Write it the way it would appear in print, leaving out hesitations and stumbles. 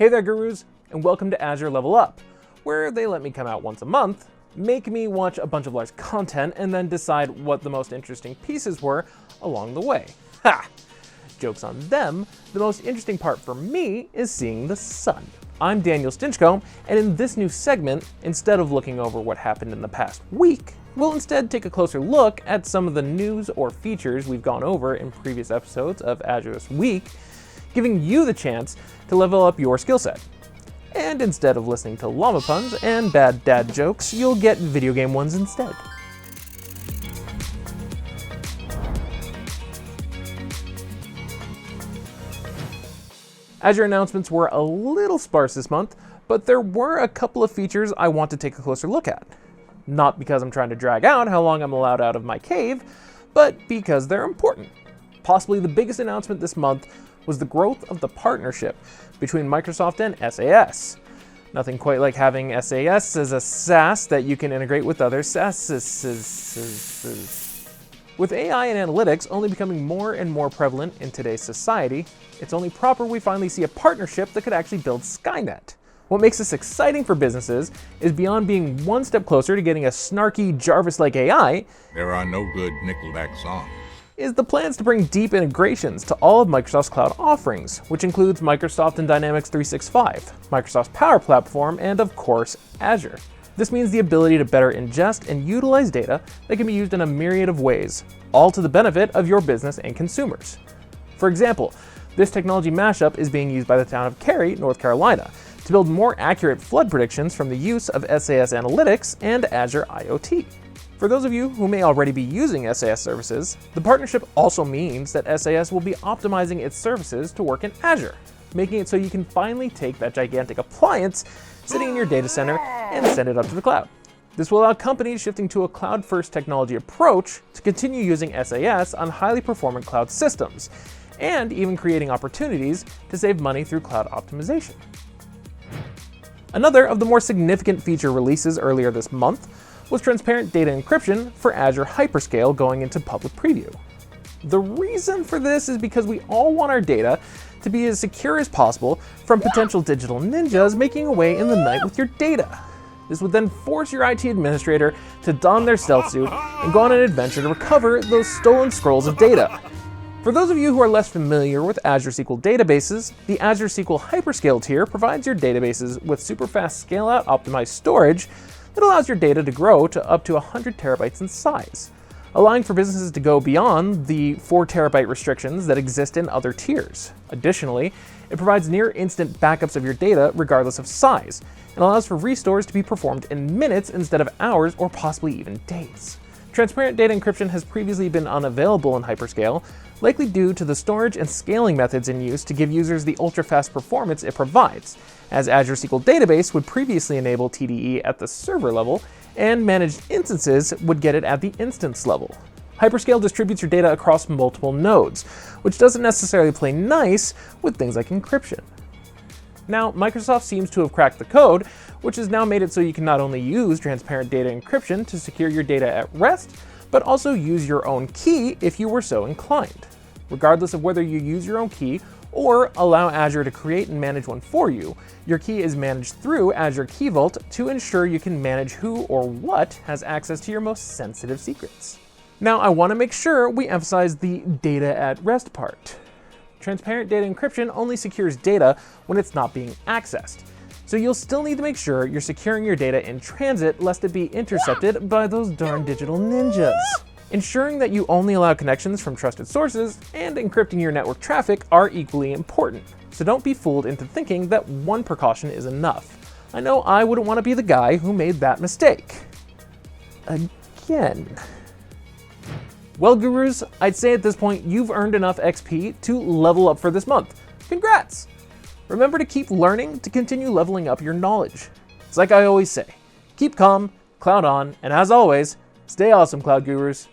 Hey there gurus, and welcome to Azure Level Up, where they let me come out once a month, make me watch a bunch of large content, and then decide what the most interesting pieces were along the way. Ha! Joke's on them, the most interesting part for me is seeing the sun. I'm Daniel Stinchcomb, and in this new segment, instead of looking over what happened in the past week, we'll instead take a closer look at some of the news or features we've gone over in previous episodes of Azure This Week, giving you the chance to level up your skill set. And instead of listening to llama puns and bad dad jokes, you'll get video game ones instead. Azure announcements were a little sparse this month, but there were a couple of features I want to take a closer look at. Not because I'm trying to drag out how long I'm allowed out of my cave, but because they're important. Possibly the biggest announcement this month was the growth of the partnership between Microsoft and SAS. Nothing quite like having SAS as a SaaS that you can integrate with other SaaSes. With AI and analytics only becoming more and more prevalent in today's society, it's only proper we finally see a partnership that could actually build Skynet. What makes this exciting for businesses is beyond being one step closer to getting a snarky Jarvis-like AI, there are no good Nickelback songs, is the plans to bring deep integrations to all of Microsoft's cloud offerings, which includes Microsoft and Dynamics 365, Microsoft's Power Platform, and of course, Azure. This means the ability to better ingest and utilize data that can be used in a myriad of ways, all to the benefit of your business and consumers. For example, this technology mashup is being used by the town of Cary, North Carolina, to build more accurate flood predictions from the use of SAS Analytics and Azure IoT. For those of you who may already be using SAS services, the partnership also means that SAS will be optimizing its services to work in Azure, making it so you can finally take that gigantic appliance sitting in your data center and send it up to the cloud. This will allow companies shifting to a cloud-first technology approach to continue using SAS on highly performant cloud systems, and even creating opportunities to save money through cloud optimization. Another of the more significant feature releases earlier this month was transparent data encryption for Azure HyperScale going into public preview. The reason for this is because we all want our data to be as secure as possible from potential digital ninjas making away in the night with your data. This would then force your IT administrator to don their stealth suit and go on an adventure to recover those stolen scrolls of data. For those of you who are less familiar with Azure SQL databases, the Azure SQL HyperScale tier provides your databases with super fast scale-out optimized storage that allows your data to grow to up to 100 terabytes in size, allowing for businesses to go beyond the 4 terabyte restrictions that exist in other tiers. Additionally, it provides near instant backups of your data regardless of size, and allows for restores to be performed in minutes instead of hours or possibly even days. Transparent data encryption has previously been unavailable in HyperScale, likely due to the storage and scaling methods in use to give users the ultra-fast performance it provides, as Azure SQL Database would previously enable TDE at the server level, and managed instances would get it at the instance level. HyperScale distributes your data across multiple nodes, which doesn't necessarily play nice with things like encryption. Now, Microsoft seems to have cracked the code, which has now made it so you can not only use transparent data encryption to secure your data at rest, but also use your own key if you were so inclined. Regardless of whether you use your own key or allow Azure to create and manage one for you, your key is managed through Azure Key Vault to ensure you can manage who or what has access to your most sensitive secrets. Now, I want to make sure we emphasize the data at rest part. Transparent data encryption only secures data when it's not being accessed, so you'll still need to make sure you're securing your data in transit lest it be intercepted by those darn digital ninjas. Ensuring that you only allow connections from trusted sources and encrypting your network traffic are equally important, so don't be fooled into thinking that one precaution is enough. I know I wouldn't want to be the guy who made that mistake. Again. Well, gurus, I'd say at this point you've earned enough XP to level up for this month. Congrats! Remember to keep learning to continue leveling up your knowledge. It's like I always say, keep calm, cloud on, and as always, stay awesome, Cloud Gurus.